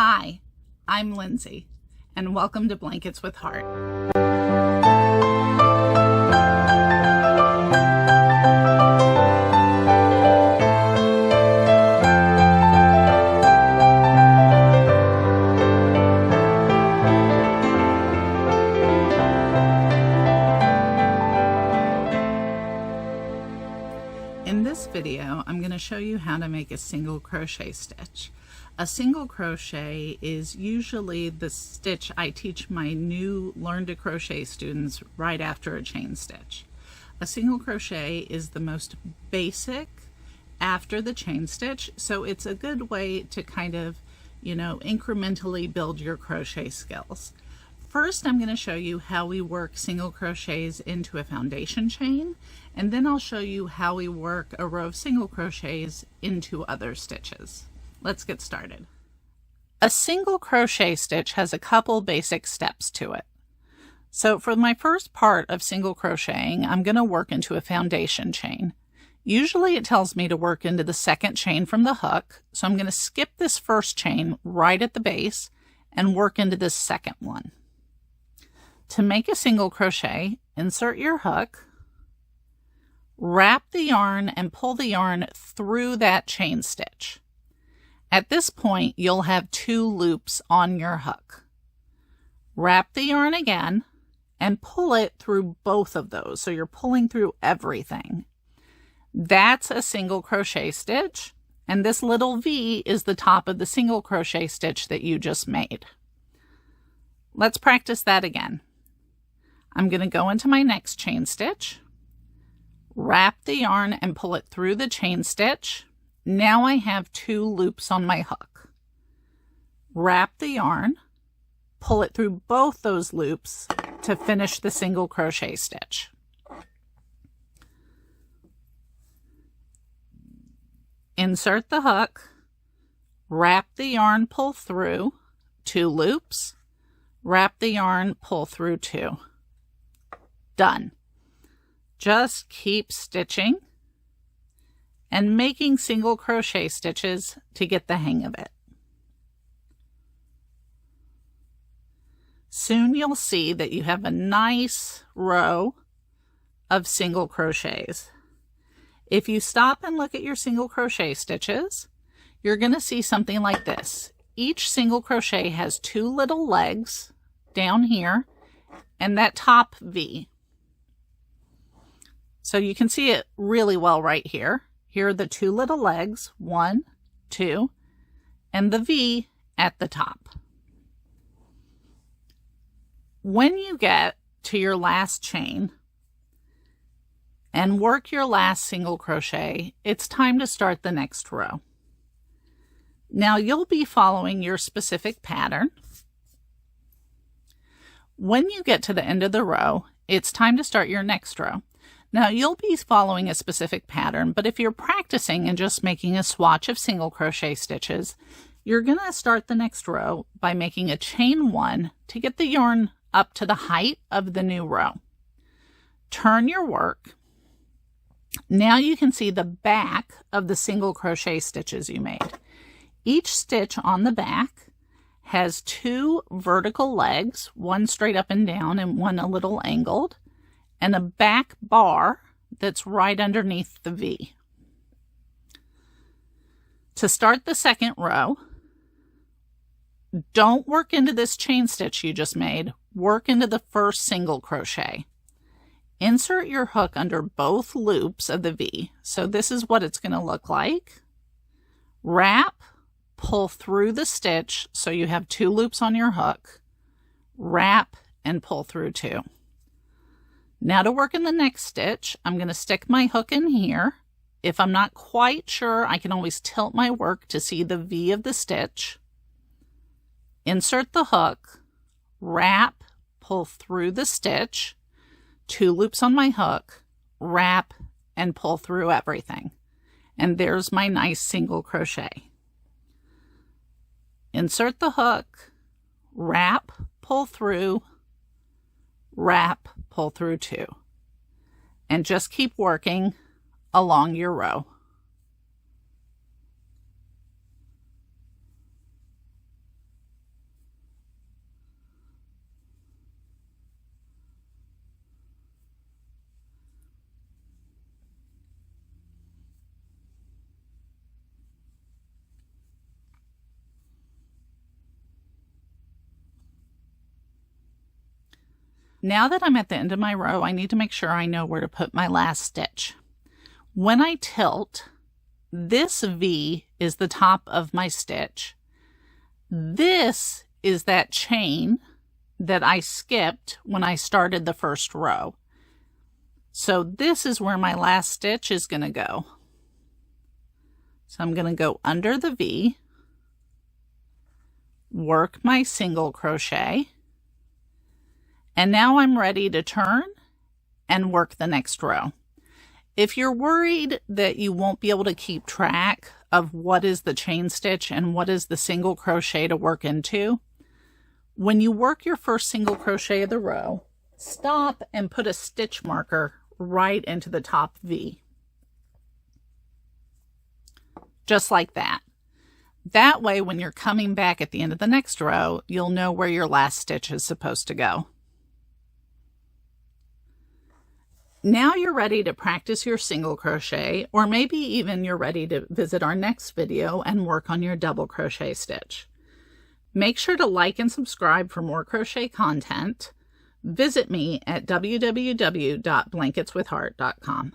Hi, I'm Lindsay, and welcome to Blankets with Heart. In this video, I'm going to show you how to make a single crochet stitch. A single crochet is usually the stitch I teach my new Learn to Crochet students right after a chain stitch. A single crochet is the most basic after the chain stitch, so it's a good way to kind of, incrementally build your crochet skills. First, I'm going to show you how we work single crochets into a foundation chain, and then I'll show you how we work a row of single crochets into other stitches. Let's get started. A single crochet stitch has a couple basic steps to it. So for my first part of single crocheting, I'm going to work into a foundation chain. Usually it tells me to work into the second chain from the hook, so I'm going to skip this first chain right at the base and work into the second one. To make a single crochet, insert your hook, wrap the yarn and pull the yarn through that chain stitch. At this point, you'll have 2 loops on your hook. Wrap the yarn again and pull it through both of those, so you're pulling through everything. That's a single crochet stitch, and this little V is the top of the single crochet stitch that you just made. Let's practice that again. I'm going to go into my next chain stitch, wrap the yarn and pull it through the chain stitch. Now I have 2 loops on my hook. Wrap the yarn, pull it through both those loops to finish the single crochet stitch. Insert the hook, wrap the yarn, pull through 2 loops, wrap the yarn, pull through 2. Done. Just keep stitching and making single crochet stitches to get the hang of it. Soon you'll see that you have a nice row of single crochets. If you stop and look at your single crochet stitches, you're going to see something like this. Each single crochet has 2 little legs down here and that top V. So you can see it really well right here. Here are the 2 little legs, 1, 2, and the V at the top. When you get to your last chain and work your last single crochet, it's time to start the next row. Now you'll be following your specific pattern. When you get to the end of the row, it's time to start your next row. Now you'll be following a specific pattern, but if you're practicing and just making a swatch of single crochet stitches, you're going to start the next row by making a chain 1 to get the yarn up to the height of the new row. Turn your work. Now you can see the back of the single crochet stitches you made. Each stitch on the back has 2 vertical legs, one straight up and down and one a little angled, and a back bar that's right underneath the V. To start the second row, don't work into this chain stitch you just made, work into the first single crochet. Insert your hook under both loops of the V. So this is what it's going to look like. Wrap, pull through the stitch so you have 2 loops on your hook, wrap and pull through 2. Now to work in the next stitch, I'm going to stick my hook in here. If I'm not quite sure, I can always tilt my work to see the V of the stitch. Insert the hook, wrap, pull through the stitch, 2 loops on my hook, wrap, and pull through everything. And there's my nice single crochet. Insert the hook, wrap, pull through, wrap, pull through 2, and just keep working along your row. Now that I'm at the end of my row, I need to make sure I know where to put my last stitch. When I tilt, this V is the top of my stitch. This is that chain that I skipped when I started the first row. So this is where my last stitch is going to go. So I'm going to go under the V, work my single crochet, and now I'm ready to turn and work the next row. If you're worried that you won't be able to keep track of what is the chain stitch and what is the single crochet to work into, when you work your first single crochet of the row, stop and put a stitch marker right into the top V. Just like that. That way, when you're coming back at the end of the next row, you'll know where your last stitch is supposed to go. Now you're ready to practice your single crochet, or maybe even you're ready to visit our next video and work on your double crochet stitch. Make sure to like and subscribe for more crochet content. Visit me at www.blanketswithheart.com.